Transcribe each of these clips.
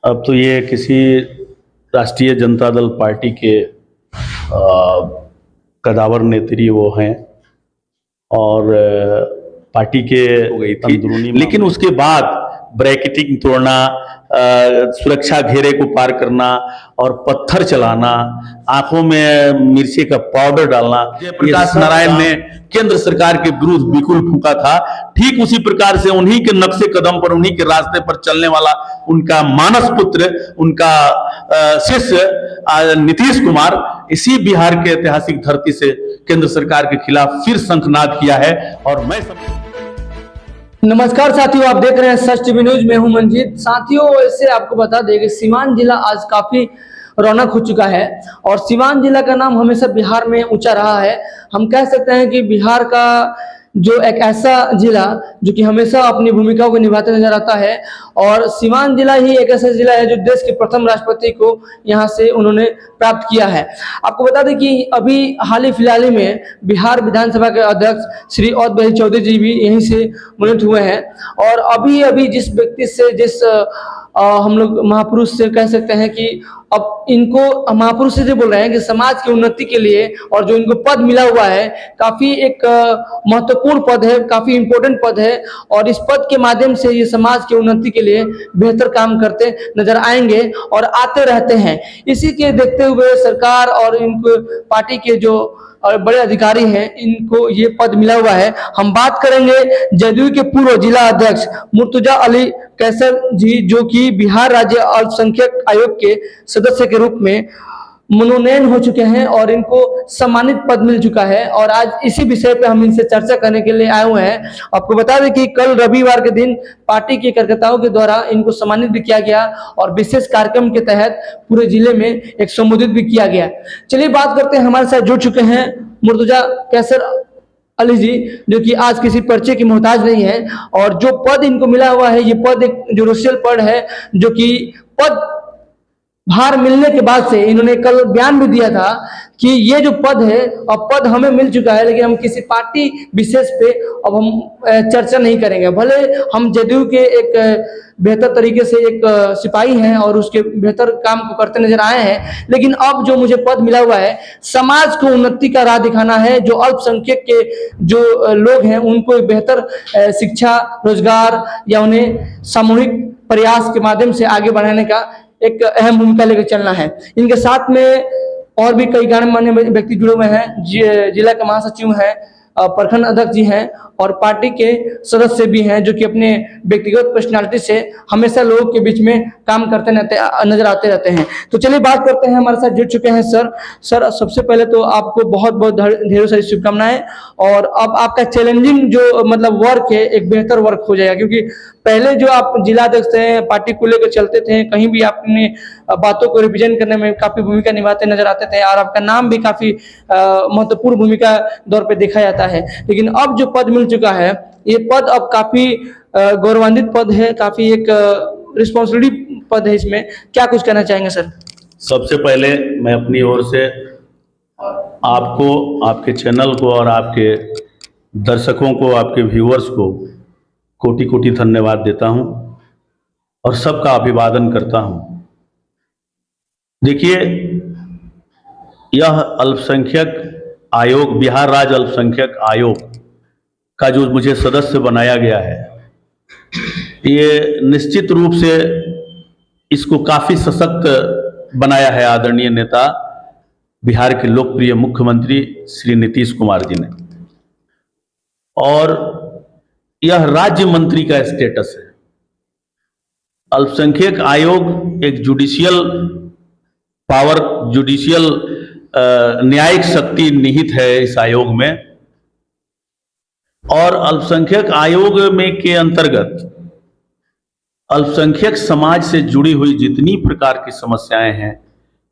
अब तो ये किसी राष्ट्रीय जनता दल पार्टी के कदावर नेत्री वो हैं और पार्टी के हो गई थी, लेकिन उसके बाद ब्रैकेटिंग तोड़ना, सुरक्षा घेरे को पार करना और पत्थर चलाना, आंखों में मिर्ची का पाउडर डालना, प्रकाश नारायण ने केंद्र सरकार के विरुद्ध बिल्कुल फूंका था। ठीक उसी प्रकार से उन्हीं के नक्शे कदम पर, उन्हीं के रास्ते पर चलने वाला उनका मानस पुत्र, उनका शिष्य नीतीश कुमार इसी बिहार के ऐतिहासिक धरती से केंद्र सरकार के खिलाफ फिर शंखनाद किया है। और मैं नमस्कार साथियों, आप देख रहे हैं सच टीवी न्यूज। मैं हूं मंजीत। साथियों, वैसे आपको बता दें कि सीवान जिला आज काफी रौनक हो चुका है और सीवान जिला का नाम हमेशा बिहार में ऊंचा रहा है। हम कह सकते हैं कि बिहार का जो एक ऐसा जिला जो कि हमेशा अपनी भूमिकाओं को निभाते नजर आता है, और सीवान जिला ही एक ऐसा जिला है जो देश के प्रथम राष्ट्रपति को यहां से उन्होंने प्राप्त किया है। आपको बता दें कि अभी हाल ही फिलहाल में बिहार विधानसभा के अध्यक्ष श्री अवध भाई चौधरी जी भी यहीं से मनोनीत हुए हैं। और अभी जिस व्यक्ति से, जिस हम लोग महापुरुष से कह सकते हैं कि अब इनको महापुरुष से बोल रहे हैं कि समाज की उन्नति के लिए, और जो इनको पद मिला हुआ है काफी एक महत्वपूर्ण पद है, काफी इंपॉर्टेंट पद है, और इस पद के माध्यम से ये समाज की उन्नति के लिए बेहतर काम करते नजर आएंगे और आते रहते हैं। इसी के देखते हुए सरकार और इनको पार्टी के जो और बड़े अधिकारी हैं, इनको ये पद मिला हुआ है। हम बात करेंगे जदयू के पूर्व जिला अध्यक्ष मुर्तजा अली कैसर जी, जो कि बिहार राज्य अल्पसंख्यक आयोग के सदस्य के रूप में मनोनयन हो चुके हैं और इनको सम्मानित पद मिल चुका है। और आज इसी विषय पे हम इनसे चर्चा करने के लिए आए हुए हैं। आपको बता दें कि कल रविवार के दिन पार्टी के कार्यकर्ताओं के द्वारा इनको सम्मानित भी किया गया और विशेष कार्यक्रम के तहत पूरे जिले में एक संबोधित भी किया गया। चलिए बात करते हैं, हमारे साथ जुड़ चुके हैं मुर्तजा कैसर अली जी, जो कि आज किसी परिचय की मोहताज नहीं है। और जो पद इनको मिला हुआ है, ये पद एक जुडिशियल पद है, जो कि पद भार मिलने के बाद से इन्होंने कल बयान भी दिया था कि ये जो पद है, अब पद हमें मिल चुका है, लेकिन हम किसी पार्टी विशेष पे अब हम चर्चा नहीं करेंगे। भले हम जदयू के एक बेहतर तरीके से एक सिपाही हैं और उसके बेहतर काम को करते नजर आए हैं, लेकिन अब जो मुझे पद मिला हुआ है, समाज को उन्नति का राह दिखाना है। जो अल्पसंख्यक के जो लोग हैं उनको बेहतर शिक्षा, रोजगार या उन्हें सामूहिक प्रयास के माध्यम से आगे बढ़ाने का एक अहम भूमिका लेकर चलना है। इनके साथ में और भी कई गणमान्य व्यक्ति जुड़े हुए हैं। जिला के महासचिव हैं, प्रखंड अध्यक्ष जी हैं और पार्टी के सदस्य भी हैं, जो कि अपने व्यक्तिगत पर्सनालिटी से हमेशा लोगों के बीच में काम करते नजर आते रहते हैं। तो चलिए बात करते हैं, हमारे साथ जुड़ चुके हैं सर सबसे पहले तो आपको बहुत बहुत ढेरों सारी शुभकामनाएं। और अब आपका चैलेंजिंग जो मतलब वर्क है, एक बेहतर वर्क हो जाएगा, क्योंकि पहले जो आप जिलाध्यक्ष थे, पार्टी को लेकर चलते थे, कहीं भी आपने बातों को रिप्रेजेंट करने में काफी भूमिका निभाते नजर आते थे और आपका नाम भी काफी महत्वपूर्ण भूमिका दौर पे देखा जाता है। लेकिन अब जो पद मिल चुका है, ये पद अब काफी गौरवान्वित पद है, काफी एक रिस्पॉन्सिबिलिटी पद है। इसमें क्या कुछ कहना चाहेंगे सर? सबसे पहले मैं अपनी ओर से आपको, आपके चैनल को और आपके दर्शकों को, आपके व्यूअर्स को कोटि कोटि धन्यवाद देता हूं और सबका अभिवादन करता हूं। देखिए, यह अल्पसंख्यक आयोग, बिहार राज्य अल्पसंख्यक आयोग का जो मुझे सदस्य बनाया गया है, ये निश्चित रूप से इसको काफी सशक्त बनाया है आदरणीय नेता, बिहार के लोकप्रिय मुख्यमंत्री श्री नीतीश कुमार जी ने। और यह राज्य मंत्री का स्टेटस है। अल्पसंख्यक आयोग एक जुडिशियल पावर, जुडिशियल न्यायिक शक्ति निहित है इस आयोग में। और अल्पसंख्यक आयोग में के अंतर्गत अल्पसंख्यक समाज से जुड़ी हुई जितनी प्रकार की समस्याएं हैं,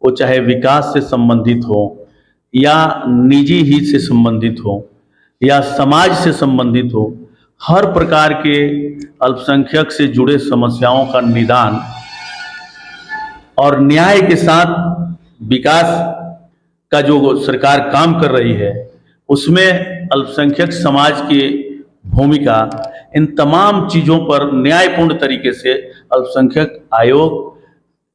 वो चाहे विकास से संबंधित हो या निजी हित से संबंधित हो या समाज से संबंधित हो, हर प्रकार के अल्पसंख्यक से जुड़े समस्याओं का निदान और न्याय के साथ विकास का जो सरकार काम कर रही है, उसमें अल्पसंख्यक समाज की भूमिका, इन तमाम चीज़ों पर न्यायपूर्ण तरीके से अल्पसंख्यक आयोग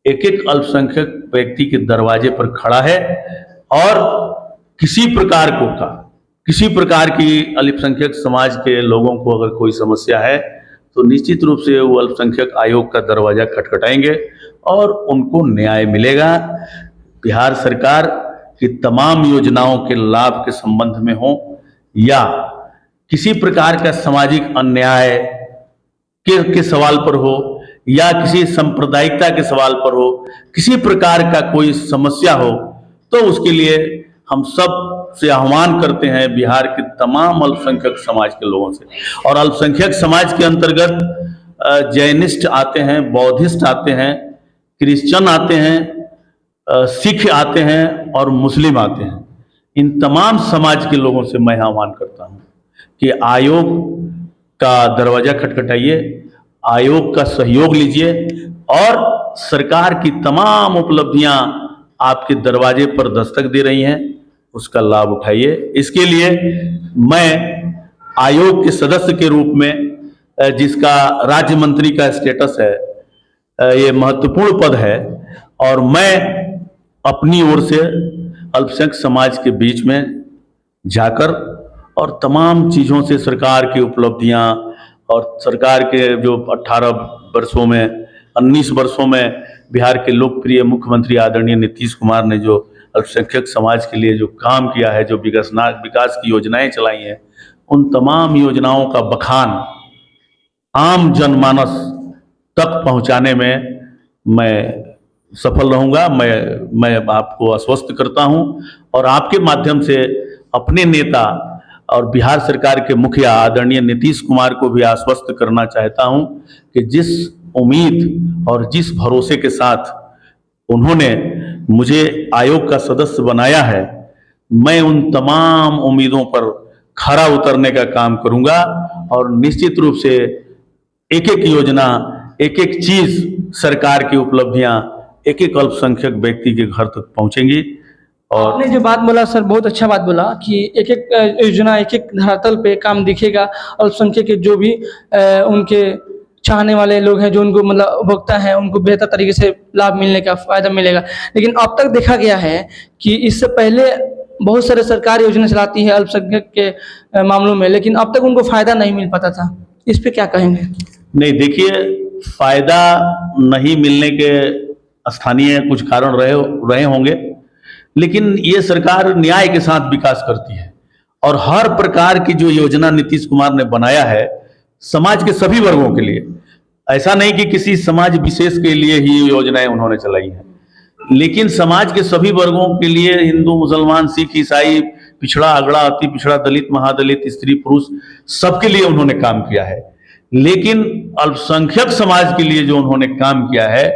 एक एक अल्पसंख्यक व्यक्ति के दरवाजे पर खड़ा है और किसी प्रकार की अल्पसंख्यक समाज के लोगों को अगर कोई समस्या है तो निश्चित रूप से वो अल्पसंख्यक आयोग का दरवाजा खटखटाएंगे और उनको न्याय मिलेगा। बिहार सरकार की तमाम योजनाओं के लाभ के संबंध में हो या किसी प्रकार का सामाजिक अन्याय के सवाल पर हो या किसी सांप्रदायिकता के सवाल पर हो, किसी प्रकार का कोई समस्या हो तो उसके लिए हम सब से आह्वान करते हैं बिहार के तमाम अल्पसंख्यक समाज के लोगों से। और अल्पसंख्यक समाज के अंतर्गत जैनिस्ट आते हैं, बौद्धिस्ट आते हैं, क्रिश्चियन आते हैं, सिख आते हैं और मुस्लिम आते हैं। इन तमाम समाज के लोगों से मैं आह्वान करता हूं कि आयोग का दरवाजा खटखटाइए, आयोग का सहयोग लीजिए और सरकार की तमाम उपलब्धियां आपके दरवाजे पर दस्तक दे रही हैं, उसका लाभ उठाइए। इसके लिए मैं आयोग के सदस्य के रूप में जिसका राज्य मंत्री का स्टेटस है, ये महत्वपूर्ण पद है और मैं अपनी ओर से अल्पसंख्यक समाज के बीच में जाकर और तमाम चीज़ों से सरकार की उपलब्धियां और सरकार के जो 18 वर्षों में 19 वर्षों में बिहार के लोकप्रिय मुख्यमंत्री आदरणीय नीतीश कुमार ने जो अल्पसंख्यक समाज के लिए जो काम किया है, जो विकास की योजनाएं चलाई हैं, उन तमाम योजनाओं का बखान आम जनमानस तक पहुंचाने में मैं सफल रहूंगा। मैं आपको आश्वस्त करता हूं और आपके माध्यम से अपने नेता और बिहार सरकार के मुखिया आदरणीय नीतीश कुमार को भी आश्वस्त करना चाहता हूं कि जिस उम्मीद और जिस भरोसे के साथ उन्होंने मुझे आयोग का सदस्य बनाया है, मैं उन तमाम उम्मीदों पर खरा उतरने का काम करूंगा और निश्चित रूप से एक एक योजना, एक एक चीज, सरकार की उपलब्धियां एक एक अल्पसंख्यक व्यक्ति के घर तक पहुंचेंगी। और आपने जो बात बोला सर, बहुत अच्छा बात बोला कि एक एक योजना एक एक धरातल पे काम दिखेगा। अल्पसंख्यक के जो भी उनके चाहने वाले लोग हैं, जो उनको मतलब उपभोक्ता हैं, उनको बेहतर तरीके से लाभ मिलने का फायदा मिलेगा। लेकिन अब तक देखा गया है कि इससे पहले बहुत सारे सरकारी योजना चलाती है अल्पसंख्यक के मामलों में, लेकिन अब तक उनको फायदा नहीं मिल पाता था। इस पे क्या कहेंगे? नहीं, देखिए, फायदा नहीं मिलने के स्थानीय कुछ कारण रहे होंगे, लेकिन ये सरकार न्याय के साथ विकास करती है और हर प्रकार की जो योजना नीतीश कुमार ने बनाया है समाज के सभी वर्गों के लिए, ऐसा नहीं कि किसी समाज विशेष के लिए ही योजनाएं उन्होंने चलाई हैं, लेकिन समाज के सभी वर्गों के लिए, हिंदू, मुसलमान, सिख, ईसाई, पिछड़ा, अगड़ा, अति पिछड़ा, दलित, महादलित, स्त्री, पुरुष, सबके लिए उन्होंने काम किया है। लेकिन अल्पसंख्यक समाज के लिए जो उन्होंने काम किया है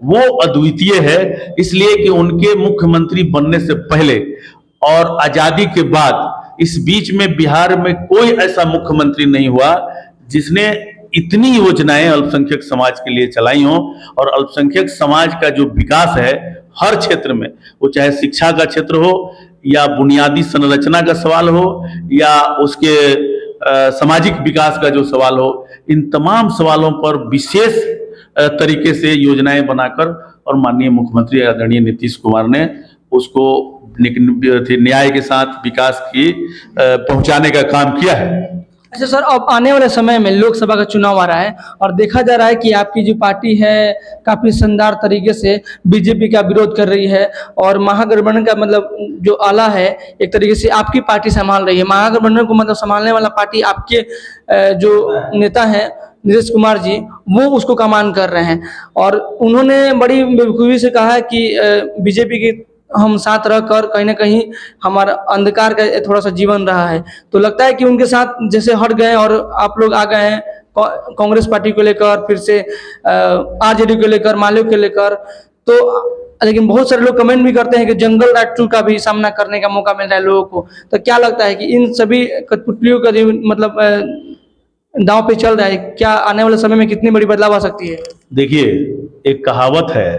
वो अद्वितीय है, इसलिए कि उनके मुख्यमंत्री बनने से पहले और आजादी के बाद इस बीच में बिहार में कोई ऐसा मुख्यमंत्री नहीं हुआ जिसने इतनी योजनाएं अल्पसंख्यक समाज के लिए चलाई हों। और अल्पसंख्यक समाज का जो विकास है हर क्षेत्र में, वो चाहे शिक्षा का क्षेत्र हो या बुनियादी संरचना का सवाल हो या उसके सामाजिक विकास का जो सवाल हो, इन तमाम सवालों पर विशेष तरीके से योजनाएं बनाकर और माननीय मुख्यमंत्री आदरणीय नीतीश कुमार ने उसको न्याय के साथ विकास की पहुंचाने का काम किया है। अच्छा सर, अब आने वाले समय में लोकसभा का चुनाव आ रहा है और देखा जा रहा है कि आपकी जो पार्टी है काफ़ी शानदार तरीके से बीजेपी का विरोध कर रही है और महागठबंधन का मतलब जो आला है एक तरीके से आपकी पार्टी संभाल रही है। महागठबंधन को मतलब संभालने वाला पार्टी आपके जो नेता हैं नीतीश कुमार जी, वो उसको कमान कर रहे हैं और उन्होंने बड़ी बेवकूफ़ी से कहा है कि बीजेपी की हम साथ रहकर कहीं ना कहीं हमारा अंधकार का थोड़ा सा जीवन रहा है। तो लगता है कि उनके साथ जैसे हट गए और आप लोग आ गए हैं कांग्रेस पार्टी को लेकर, फिर से आरजेडी को लेकर, माले को लेकर। तो लेकिन बहुत सारे लोग कमेंट भी करते हैं कि जंगल राज 2 का भी सामना करने का मौका मिल रहा है लोगों को। तो क्या लगता है कि इन सभी कठपुतलियों का जो मतलब दांव पे चल रहा है, क्या आने वाले समय में कितनी बड़ी बदलाव आ सकती है? देखिए, एक कहावत है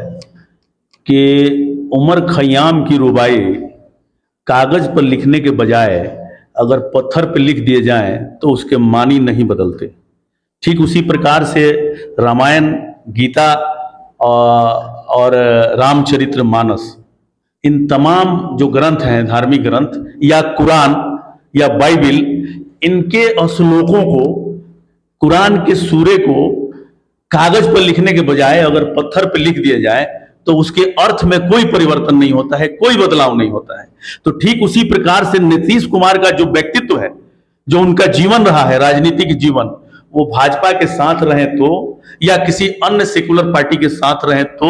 कि उमर खयाम की रुबाई कागज पर लिखने के बजाय अगर पत्थर पर लिख दिए जाएं तो उसके मानी नहीं बदलते। ठीक उसी प्रकार से रामायण, गीता और रामचरितमानस, इन तमाम जो ग्रंथ हैं, धार्मिक ग्रंथ, या कुरान या बाइबिल, इनके श्लोकों को, कुरान के सूरे को कागज पर लिखने के बजाय अगर पत्थर पर लिख दिया जाए तो उसके अर्थ में कोई परिवर्तन नहीं होता है, कोई बदलाव नहीं होता है। तो ठीक उसी प्रकार से नीतीश कुमार का जो व्यक्तित्व है, जो उनका जीवन रहा है, राजनीतिक जीवन, वो भाजपा के साथ रहे तो, या किसी अन्य सेकुलर पार्टी के साथ रहे तो,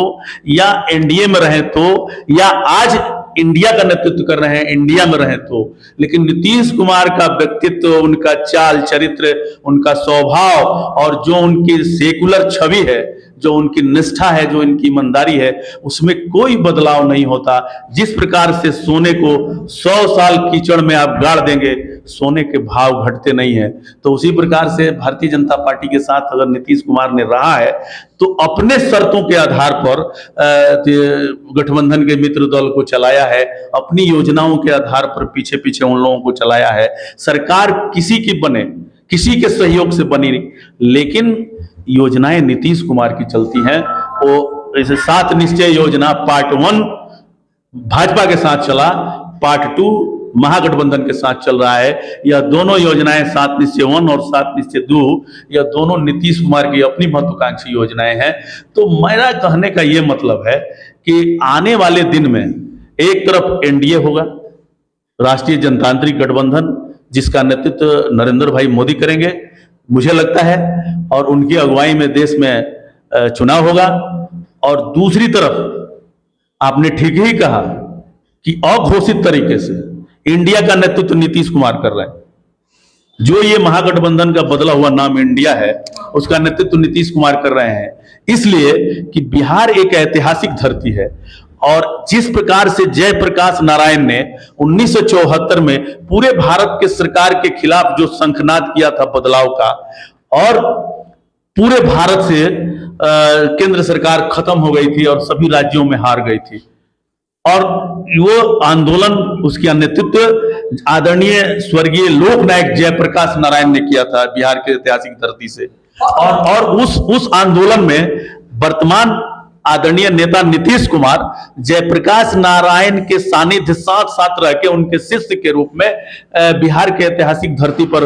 या एनडीए में रहे तो, या आज इंडिया का नेतृत्व कर रहे हैं इंडिया में रहे तो, लेकिन नीतीश कुमार का व्यक्तित्व, उनका चाल चरित्र, उनका स्वभाव और जो उनकी सेकुलर छवि है, जो उनकी निष्ठा है, जो इनकी ईमानदारी है, उसमें कोई बदलाव नहीं होता। जिस प्रकार से सोने को 100 साल कीचड़ में आप गाड़ देंगे, सोने के भाव घटते नहीं है, तो उसी प्रकार से भारतीय जनता पार्टी के साथ अगर नीतीश कुमार ने रहा है तो अपने शर्तों के आधार पर गठबंधन के मित्र दल को चलाया है, अपनी योजनाओं के आधार पर पीछे पीछे उन लोगों को चलाया है। सरकार किसी की बने, किसी के सहयोग से बनी नहीं, लेकिन योजनाएं नीतीश कुमार की चलती हैं। वो जैसे 7 निश्चय योजना पार्ट 1 भाजपा के साथ चला, पार्ट 2 महागठबंधन के साथ चल रहा है। यह दोनों योजनाएं 7 निश्चय 1 और 7 निश्चय 2, यह दोनों नीतीश कुमार की अपनी महत्वाकांक्षी योजनाएं हैं। तो मेरा कहने का यह मतलब है कि आने वाले दिन में एक तरफ एनडीए होगा, राष्ट्रीय जनतांत्रिक गठबंधन, जिसका नेतृत्व नरेंद्र भाई मोदी करेंगे मुझे लगता है, और उनकी अगुवाई में देश में चुनाव होगा। और दूसरी तरफ आपने ठीक ही कहा कि अघोषित तरीके से इंडिया का नेतृत्व नीतीश कुमार कर रहे हैं। जो ये महागठबंधन का बदला हुआ नाम इंडिया है, उसका नेतृत्व नीतीश कुमार कर रहे हैं, इसलिए कि बिहार एक ऐतिहासिक धरती है। और जिस प्रकार से जयप्रकाश नारायण ने 1974 में पूरे भारत के सरकार के खिलाफ जो शंखनाद किया था बदलाव का, और पूरे भारत से केंद्र सरकार खत्म हो गई थी और सभी राज्यों में हार गई थी, और वो आंदोलन, उसका नेतृत्व आदरणीय स्वर्गीय लोकनायक जयप्रकाश नारायण ने किया था बिहार के ऐतिहासिक धरती से। और उस आंदोलन में वर्तमान आदरणीय नेता नीतीश कुमार जयप्रकाश नारायण के सानिध्य साथ साथ रह के उनके शिष्य के रूप में बिहार के ऐतिहासिक धरती पर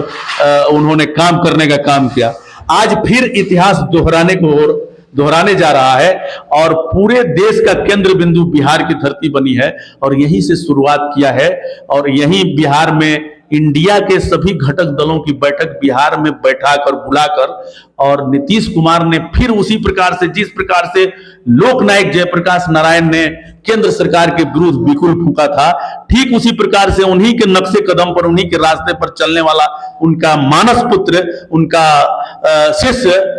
उन्होंने काम करने का काम किया। आज फिर इतिहास दोहराने जा रहा है और पूरे देश का केंद्र बिंदु बिहार की धरती बनी है, और यहीं से शुरुआत किया है। और यहीं बिहार में इंडिया के सभी घटक दलों की बैठक बिहार में बैठाकर, बुलाकर, और नीतीश कुमार ने फिर उसी प्रकार से, जिस प्रकार से लोकनायक जयप्रकाश नारायण ने केंद्र सरकार के विरुद्ध बिगुल फूंका था, ठीक उसी प्रकार से उन्हीं के नक्शे कदम पर, उन्हीं के रास्ते पर चलने वाला उनका मानस पुत्र, उनका शिष्य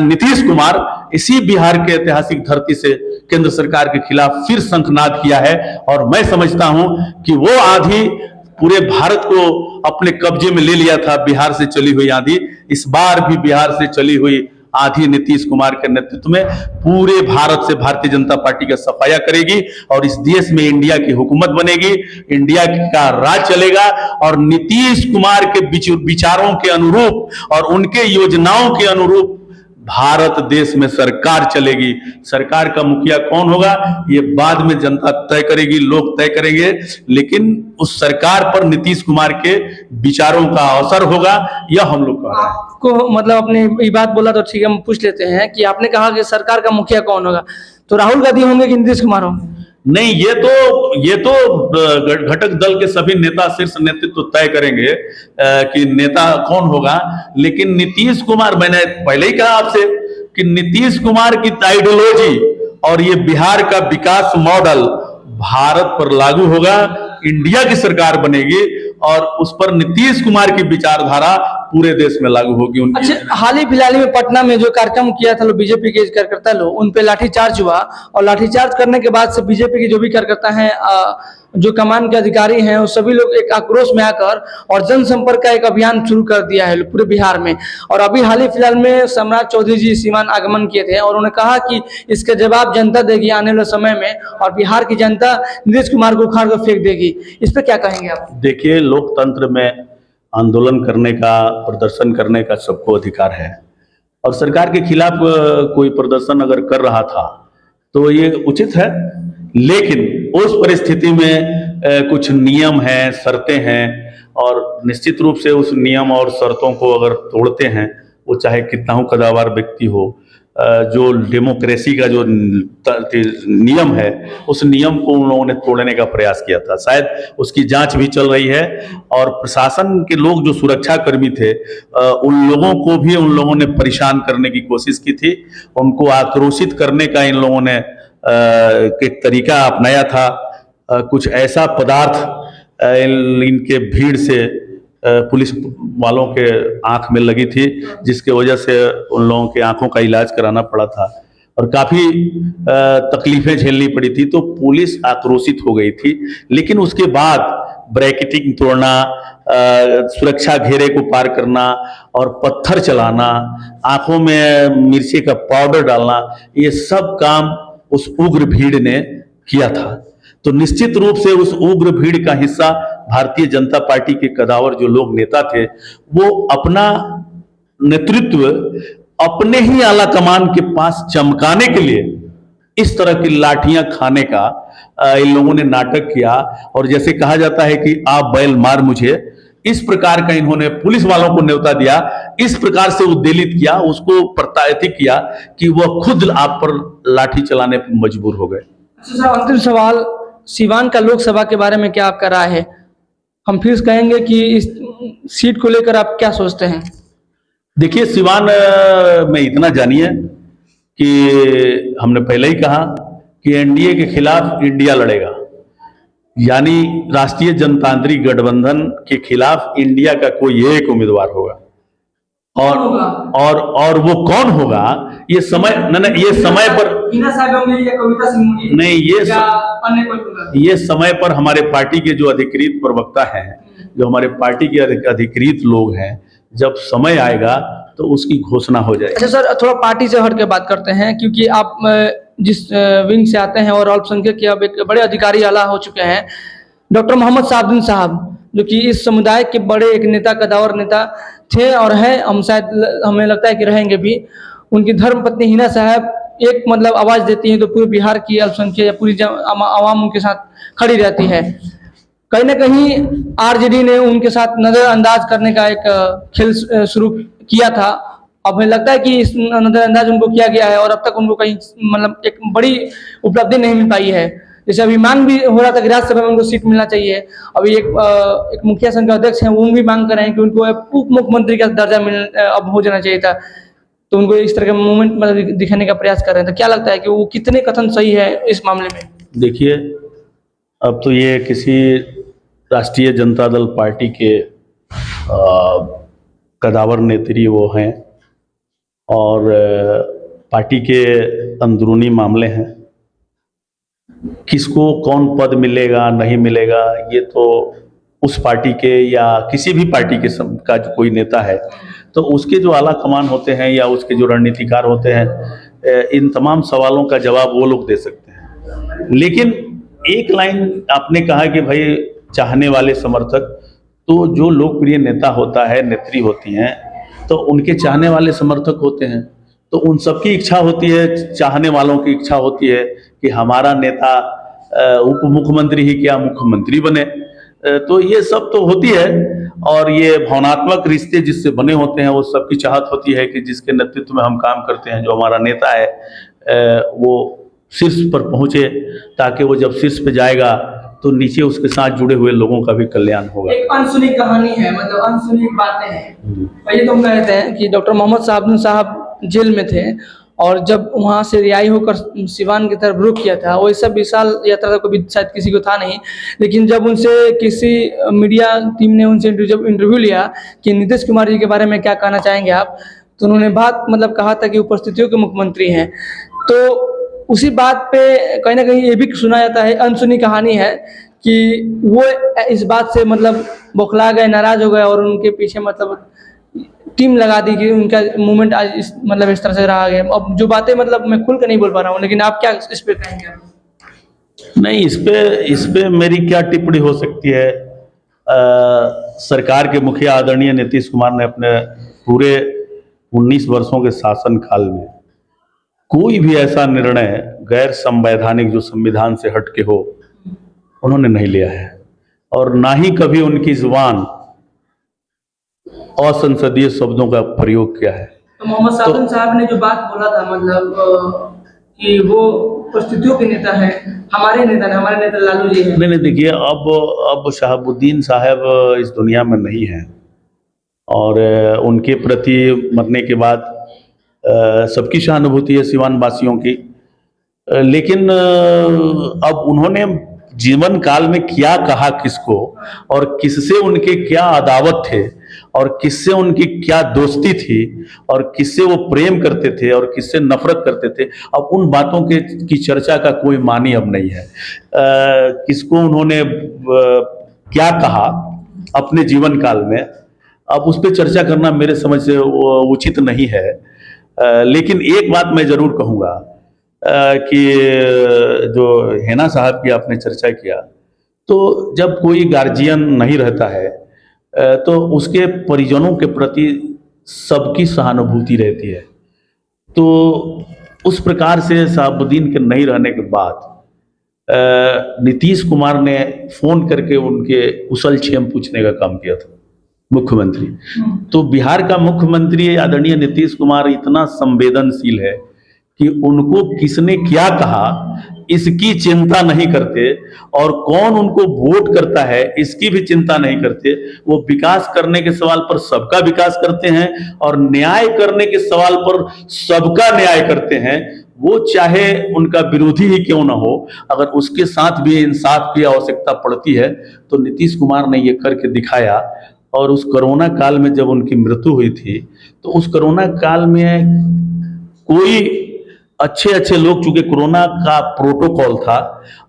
नीतीश कुमार इसी बिहार के ऐतिहासिक धरती से केंद्र सरकार के खिलाफ फिर शंखनाद किया है। और मैं समझता हूं कि वो आंधी पूरे भारत को अपने कब्जे में ले लिया था, बिहार से चली हुई आंधी इस बार भी बिहार से चली हुई आंधी नीतीश कुमार के नेतृत्व में पूरे भारत से भारतीय जनता पार्टी का सफाया करेगी, और इस देश में इंडिया की हुकूमत बनेगी, इंडिया का राज चलेगा, और नीतीश कुमार के विचारों के अनुरूप और उनके योजनाओं के अनुरूप भारत देश में सरकार चलेगी। सरकार का मुखिया कौन होगा ये बाद में जनता तय करेगी, लोग तय करेंगे, लेकिन उस सरकार पर नीतीश कुमार के विचारों का असर होगा, यह हम लोग कह रहे हैं। आपको मतलब अपने ये बात बोला तो ठीक है, हम पूछ लेते हैं कि आपने कहा कि सरकार का मुखिया कौन होगा, तो राहुल गांधी होंगे कि नीतीश कुमार होंगे? नहीं, ये तो घटक दल के सभी नेता, शीर्ष नेतृत्व तय करेंगे कि नेता कौन होगा। लेकिन नीतीश कुमार, मैंने पहले ही कहा आपसे कि नीतीश कुमार की आइडियोलॉजी और ये बिहार का विकास मॉडल भारत पर लागू होगा, इंडिया की सरकार बनेगी और उस पर नीतीश कुमार की विचारधारा पूरे देश में लागू होगी उनकी। अच्छा, हाल ही फिलहाल में पटना में जो कार्यक्रम किया था, बीजेपी के कार्यकर्ता लोग, उन पे लाठीचार्ज हुआ, और लाठीचार्ज करने के बाद से बीजेपी के जो भी कार्यकर्ता हैं, जो कमान के अधिकारी हैं, वो सभी लोग एक आक्रोश में आकर और जनसंपर्क का एक अभियान शुरू कर दिया है पूरे बिहार में। और अभी हाल ही फिलहाल में सम्राट चौधरी जी सीवान आगमन किए थे, और उन्होंने कहा कि इसका जवाब जनता देगी आने वाले समय में, और बिहार की जनता नीतीश कुमार को उखाड़ कर फेंक देगी। इस पर क्या कहेंगे आप? देखिए, लोकतंत्र में आंदोलन करने का, प्रदर्शन करने का सबको अधिकार है, और सरकार के खिलाफ कोई प्रदर्शन अगर कर रहा था तो ये उचित है, लेकिन उस परिस्थिति में कुछ नियम हैं, शर्तें हैं, और निश्चित रूप से उस नियम और शर्तों को अगर तोड़ते हैं, वो चाहे कितना हो कदावर व्यक्ति हो, जो डेमोक्रेसी का जो नियम है, उस नियम को उन लोगों ने तोड़ने का प्रयास किया था। शायद उसकी जांच भी चल रही है, और प्रशासन के लोग जो सुरक्षा कर्मी थे, उन लोगों को भी उन लोगों ने परेशान करने की कोशिश की थी, उनको आक्रोशित करने का इन लोगों ने एक तरीका अपनाया था। कुछ ऐसा पदार्थ इनके भीड़ से पुलिस वालों के आंख में लगी थी, जिसके वजह से उन लोगों के आंखों का इलाज कराना पड़ा था, और काफी तकलीफें झेलनी पड़ी थी। तो पुलिस आक्रोशित हो गई थी, लेकिन उसके बाद ब्रैकेटिंग तोड़ना, सुरक्षा घेरे को पार करना और पत्थर चलाना, आंखों में मिर्ची का पाउडर डालना, ये सब काम उस उग्र भीड़ ने किया था। तो निश्चित रूप से उस उग्र भीड़ का हिस्सा भारतीय जनता पार्टी के कदावर जो लोग नेता थे, वो अपना नेतृत्व अपने ही आला कमान के पास चमकाने के लिए इस तरह की लाठियां खाने का इन लोगों ने नाटक किया। और जैसे कहा जाता है कि आप बैल मार मुझे, इस प्रकार का इन्होंने पुलिस वालों को न्योता दिया, इस प्रकार से उद्वेलित किया, उसको प्रताड़ित किया कि वह खुद आप पर लाठी चलाने पर मजबूर हो गए। अच्छा सर, अंतिम सवाल, सीवान का लोकसभा के बारे में क्या आपका राय है? हम फिर कहेंगे कि इस सीट को लेकर आप क्या सोचते हैं? देखिए, सीवान में इतना जानिए कि हमने पहले ही कहा कि एनडीए के खिलाफ इंडिया लड़ेगा, यानी राष्ट्रीय जनतांत्रिक गठबंधन के खिलाफ इंडिया का कोई एक उम्मीदवार होगा। और वो कौन होगा, ये समय ये समय पर नहीं, ये समय पर हमारे पार्टी के जो अधिकृत प्रवक्ता हैं, जो हमारे पार्टी के अधिकृत लोग हैं, जब समय आएगा तो उसकी घोषणा हो जाएगी। अच्छा सर, थोड़ा पार्टी से हट के बात करते हैं, क्योंकि आप जिस विंग से आते हैं और अल्पसंख्यक के अब एक बड़े अधिकारी आला हो चुके हैं, डॉक्टर मोहम्मद साहबुद्दीन साहब, जो कि इस समुदाय के बड़े एक नेता, कदावर नेता थे और हैं, हम शायद हमें लगता है कि रहेंगे भी। उनकी धर्मपत्नी हिना साहब एक मतलब आवाज देती हैं तो पूरे बिहार की अल्पसंख्यक या पूरी आवाम उनके साथ खड़ी रहती है। कहीं ना कहीं आरजेडी ने उनके साथ नजरअंदाज करने का एक खेल शुरू किया था। अब हमें लगता है कि इस नजरअंदाज उनको किया गया है और अब तक उनको कहीं मतलब एक बड़ी उपलब्धि नहीं मिल पाई है। जैसे अभी मांग भी हो रहा था कि राज्यसभा में उनको सीट मिलना चाहिए। अभी एक मुखिया संघ के अध्यक्ष हैं, वो भी मांग कर रहे हैं कि उनको उप मुख्यमंत्री का दर्जा अब हो जाना चाहिए था। तो उनको इस तरह का मूवमेंट मतलब दिखाने का प्रयास कर रहे हैं। तो क्या लगता है कि वो कितने कथन सही है इस मामले में? देखिए, अब तो ये किसी राष्ट्रीय जनता दल पार्टी के कदावर नेत्री वो हैं, और पार्टी के अंदरूनी मामले हैं। किसको कौन पद मिलेगा नहीं मिलेगा, ये तो उस पार्टी के या किसी भी पार्टी के का जो कोई नेता है, तो उसके जो आला कमान होते हैं या उसके जो रणनीतिकार होते हैं, इन तमाम सवालों का जवाब वो लोग दे सकते हैं। लेकिन एक लाइन आपने कहा कि भाई चाहने वाले समर्थक, तो जो लोकप्रिय नेता होता है, नेत्री होती हैं, तो उनके चाहने वाले समर्थक होते हैं। तो उन सबकी इच्छा होती है, चाहने वालों की इच्छा होती है कि हमारा नेता उप मुख्यमंत्री ही क्या मुख्यमंत्री बने। तो ये सब तो होती है, और ये भावनात्मक रिश्ते जिससे बने होते हैं, वो सबकी चाहत होती है कि जिसके नेतृत्व में हम काम करते हैं, जो हमारा नेता है, वो शीर्ष पर पहुंचे, ताकि वो जब शीर्ष पे जाएगा तो नीचे उसके साथ जुड़े हुए लोगों का भी कल्याण होगा। एक अनसुनी कहानी है, मतलब अनसुनी बातें हैं। ये तुम कहते हैं कि डॉक्टर मोहम्मद साहबुद्दीन साहब जेल में थे, और जब वहाँ से रिहाई होकर सिवान की तरफ रुख किया था, वो सब विशाल यात्रा का कभी शायद किसी को था नहीं। लेकिन जब उनसे किसी मीडिया टीम ने उनसे जब इंटरव्यू लिया कि नीतीश कुमार जी के बारे में क्या कहना चाहेंगे आप, तो उन्होंने बात मतलब कहा था कि उपस्थितियों के मुख्यमंत्री हैं। तो उसी बात पे कहीं ना कहीं ये भी सुना जाता है, अनसुनी कहानी है, कि वो इस बात से मतलब बौखला गए, नाराज हो गए, और उनके पीछे मतलब टीम लगा दी कि उनका मूवमेंट आज इस तरह से रहा गया। अब जो बातें मतलब मैं खुल कर नहीं बोल पा रहा हूँ, लेकिन आप क्या इस पे कहेंगे? नहीं, इस पे मेरी क्या टिप्पणी हो सकती है। सरकार के मुखिया आदरणीय नीतीश कुमार ने अपने पूरे 19 वर्षों के शासन काल में कोई भी ऐसा निर्णय गैर संवैधानिक जो संविधान से हट के हो, उन्होंने नहीं लिया है। और ना ही कभी उनकी जुबान असंसदीय शब्दों का प्रयोग किया है। तो मोहम्मद साकिब साहब ने जो बात बोला था, मतलब कि वो परिस्थितियों के नेता हैं, हमारे नेता लालू जी हैं। नहीं देखिए, अब शहाबुद्दीन साहब इस दुनिया में नहीं हैं और उनके प्रति मरने के बाद सबकी सहानुभूति है सिवान वासियों की। लेकिन अब उन्होंने जीवन काल में क्या कहा किसको, और किससे उनके क्या अदावत थे, और किससे उनकी क्या दोस्ती थी, और किससे वो प्रेम करते थे और किससे नफरत करते थे, अब उन बातों की चर्चा का कोई मानी अब नहीं है। किसको उन्होंने क्या कहा अपने जीवन काल में, अब उस पर चर्चा करना मेरे समझ से उचित नहीं है। लेकिन एक बात मैं जरूर कहूँगा कि जो हेना साहब की आपने चर्चा किया, तो जब कोई गार्जियन नहीं रहता है तो उसके परिजनों के प्रति सबकी सहानुभूति रहती है। तो उस प्रकार से शहाबुद्दीन के नहीं रहने के बाद नीतीश कुमार ने फोन करके उनके कुशल क्षेम पूछने का काम किया था, मुख्यमंत्री। तो बिहार का मुख्यमंत्री आदरणीय नीतीश कुमार इतना संवेदनशील है कि उनको किसने क्या कहा इसकी चिंता नहीं करते, और कौन उनको वोट करता है इसकी भी चिंता नहीं करते। वो विकास करने के सवाल पर सबका विकास करते हैं और न्याय करने के सवाल पर सबका न्याय करते हैं। वो चाहे उनका विरोधी ही क्यों ना हो, अगर उसके साथ भी इंसाफ की आवश्यकता पड़ती है तो नीतीश कुमार ने ये करके दिखाया। और उस कोरोना काल में जब उनकी मृत्यु हुई थी, तो उस कोरोना काल में कोई अच्छे लोग, चूंकि कोरोना का प्रोटोकॉल था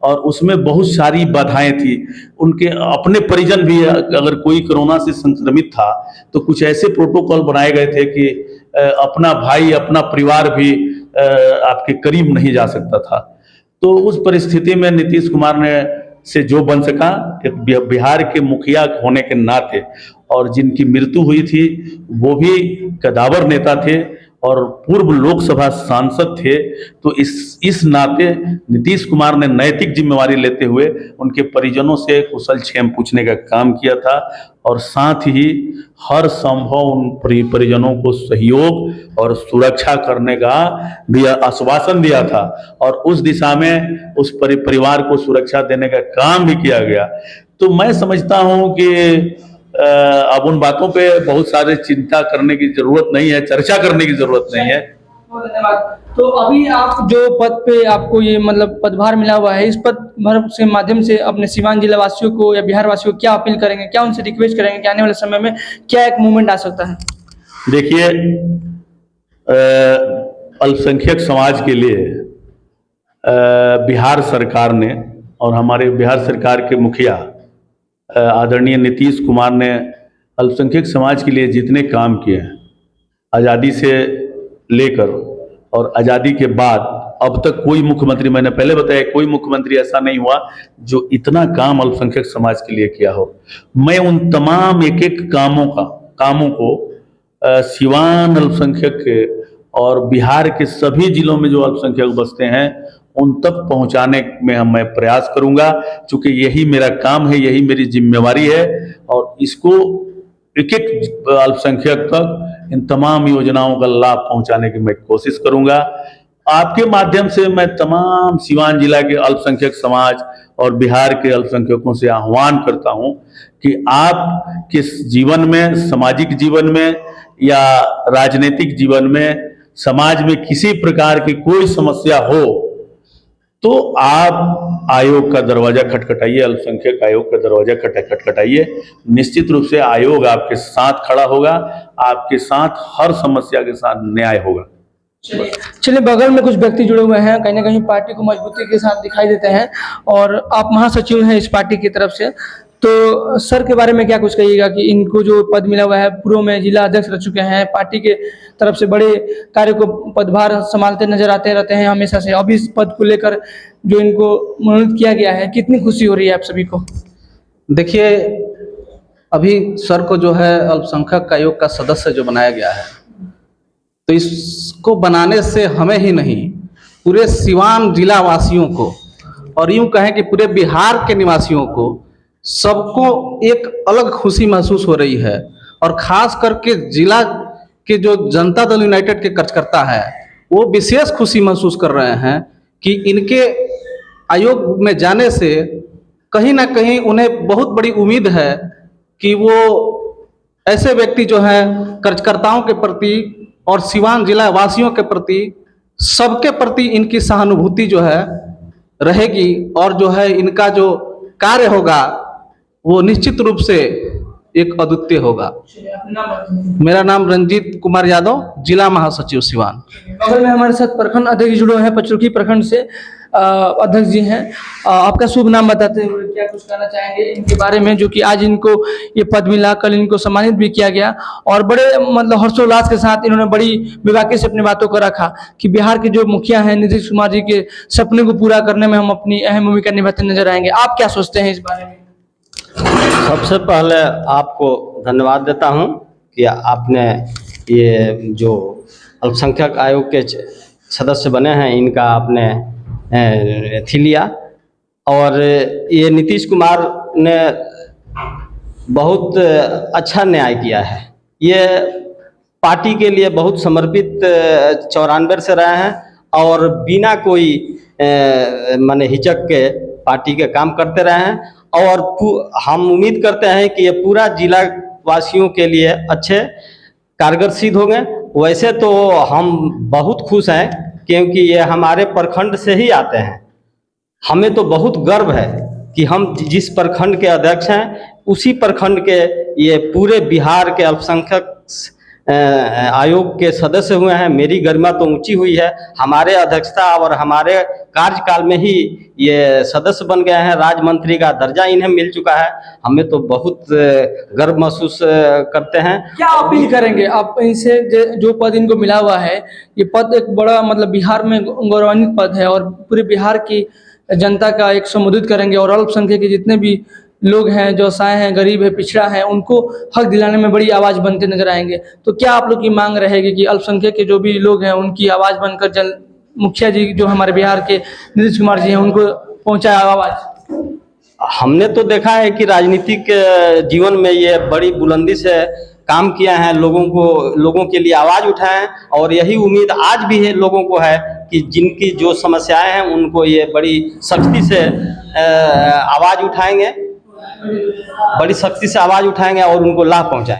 और उसमें बहुत सारी बाधाएं थी, उनके अपने परिजन भी अगर कोई कोरोना से संक्रमित था तो कुछ ऐसे प्रोटोकॉल बनाए गए थे कि अपना भाई अपना परिवार भी आपके करीब नहीं जा सकता था। तो उस परिस्थिति में नीतीश कुमार ने से जो बन सका, एक बिहार के मुखिया होने के नाते, और जिनकी मृत्यु हुई थी वो भी कदावर नेता थे और पूर्व लोकसभा सांसद थे, तो इस नाते नीतीश कुमार ने नैतिक जिम्मेवारी लेते हुए उनके परिजनों से कुशल क्षेम पूछने का काम किया था, और साथ ही हर संभव उन परिजनों को सहयोग और सुरक्षा करने का भी आश्वासन दिया था, और उस दिशा में उस परिवार को सुरक्षा देने का काम भी किया गया। तो मैं समझता हूं कि अब उन बातों पे बहुत सारे चिंता करने की जरूरत नहीं है, चर्चा करने की जरूरत नहीं है। बहुत धन्यवाद। तो अभी आप जो पद पे आपको ये मतलब पदभार मिला हुआ है, इस पदभार से माध्यम से अपने सीवान जिला वासियों को या बिहार वासियों को क्या अपील करेंगे, क्या उनसे रिक्वेस्ट करेंगे कि आने वाले समय में क्या एक मूवमेंट आ सकता है? देखिए, अल्पसंख्यक समाज के लिए बिहार सरकार ने और हमारे बिहार सरकार के मुखिया आदरणीय नीतीश कुमार ने अल्पसंख्यक समाज के लिए जितने काम किए हैं, आज़ादी से लेकर और आज़ादी के बाद अब तक कोई मुख्यमंत्री, मैंने पहले बताया, कोई मुख्यमंत्री ऐसा नहीं हुआ जो इतना काम अल्पसंख्यक समाज के लिए किया हो। मैं उन तमाम एक कामों को सिवान अल्पसंख्यक के और बिहार के सभी जिलों में जो अल्पसंख्यक बसते हैं उन तक पहुंचाने में मैं प्रयास करूंगा, क्योंकि यही मेरा काम है, यही मेरी जिम्मेवारी है, और इसको एक अल्पसंख्यक तक इन तमाम योजनाओं का लाभ पहुंचाने की मैं कोशिश करूंगा। आपके माध्यम से मैं तमाम सिवान जिला के अल्पसंख्यक समाज और बिहार के अल्पसंख्यकों से आह्वान करता हूं कि आप किस जीवन में, सामाजिक जीवन में या राजनीतिक जीवन में, समाज में किसी प्रकार की कोई समस्या हो तो आप आयोग का दरवाजा खटखटाइए, अल्पसंख्यक आयोग का दरवाजा खटखटाइए। निश्चित रूप से आयोग आपके साथ खड़ा होगा, आपके साथ हर समस्या के साथ न्याय होगा। चलिए, बगल में कुछ व्यक्ति जुड़े हुए हैं, कहीं ना कहीं पार्टी को मजबूती के साथ दिखाई देते हैं, और आप महासचिव हैं इस पार्टी की तरफ से, तो सर के बारे में क्या कुछ कहिएगा कि इनको जो पद मिला हुआ है, पूर्व में जिला अध्यक्ष रह चुके हैं, पार्टी के तरफ से बड़े कार्य को पदभार संभालते नजर आते रहते हैं हमेशा से, अब इस पद को लेकर जो इनको मनोनीत किया गया है, कितनी खुशी हो रही है आप सभी को? देखिए, अभी सर को जो है अल्पसंख्यक आयोग का सदस्य जो बनाया गया है, तो इसको बनाने से हमें ही नहीं, पूरे सिवान जिला वासियों को और यूं कहें कि पूरे बिहार के निवासियों को सबको एक अलग खुशी महसूस हो रही है। और खास करके जिला के जो जनता दल यूनाइटेड के कार्यकर्ता है वो विशेष खुशी महसूस कर रहे हैं कि इनके आयोग में जाने से कहीं ना कहीं उन्हें बहुत बड़ी उम्मीद है कि वो ऐसे व्यक्ति जो हैं कार्यकर्ताओं के प्रति और सिवान जिला वासियों के प्रति, सबके प्रति इनकी सहानुभूति जो है रहेगी और जो है इनका जो कार्य होगा वो निश्चित रूप से एक अद्वितीय होगा। मेरा नाम रंजीत कुमार यादव, जिला महासचिव सिवान। बगल में हमारे साथ प्रखंड अध्यक्ष जुड़े हैं, पचरुखी प्रखंड से अध्यक्ष जी हैं। आपका शुभ नाम बताते हुए क्या कुछ कहना चाहेंगे इनके बारे में, जो कि आज इनको ये पद मिला, कल इनको सम्मानित भी किया गया और बड़े मतलब हर्षोल्लास के साथ इन्होंने बड़ी बेबाकी से अपनी बातों को रखा कि बिहार के जो मुखिया हैं नीतीश कुमार जी के सपने को पूरा करने में हम अपनी अहम भूमिका निभाते नजर आएंगे। आप क्या सोचते हैं इस बारे में? सबसे पहले आपको धन्यवाद देता हूं कि आपने ये जो अल्पसंख्यक आयोग के सदस्य बने हैं इनका आपने थी लिया। और ये नीतीश कुमार ने बहुत अच्छा न्याय किया है। ये पार्टी के लिए बहुत समर्पित 94 से रहे हैं और बिना कोई माने हिचक के पार्टी के काम करते रहे हैं और हम उम्मीद करते हैं कि ये पूरा जिला वासियों के लिए अच्छे कारगर सिद्ध होंगे। वैसे तो हम बहुत खुश हैं क्योंकि ये हमारे प्रखंड से ही आते हैं। हमें तो बहुत गर्व है कि हम जिस प्रखंड के अध्यक्ष हैं उसी प्रखंड के ये पूरे बिहार के अल्पसंख्यक आयोग के सदस्य हुए हैं। मेरी गरिमा तो ऊंची हुई है। हमारे अध्यक्षता और हमारे कार्यकाल में ही ये सदस्य बन गए हैं। राज्य मंत्री का दर्जा इन्हें मिल चुका है। हमें तो बहुत गर्व महसूस करते हैं। क्या अपील करेंगे आप इनसे? जो पद इनको मिला हुआ है ये पद एक बड़ा मतलब बिहार में गौरवान्वित पद है और पूरे बिहार की जनता का एक संबोधित करेंगे और अल्पसंख्यक के जितने भी लोग हैं, जो असहाय हैं, गरीब है, पिछड़ा है, उनको हक दिलाने में बड़ी आवाज़ बनते नजर आएंगे। तो क्या आप लोग की मांग रहेगी कि अल्पसंख्यक के जो भी लोग हैं उनकी आवाज़ बनकर मुखिया जी जो हमारे बिहार के नीतीश कुमार जी हैं उनको पहुंचाए आवाज़? हमने तो देखा है कि राजनीतिक जीवन में ये बड़ी बुलंदी से काम किया है, लोगों के लिए आवाज़ उठाएं और यही उम्मीद आज भी है लोगों को है कि जिनकी जो समस्याएं हैं उनको ये बड़ी सख्ती से आवाज़ उठाएंगे, बड़ी सख्ती से आवाज़ उठाएंगे और उनको लाभ पहुंचाएंगे।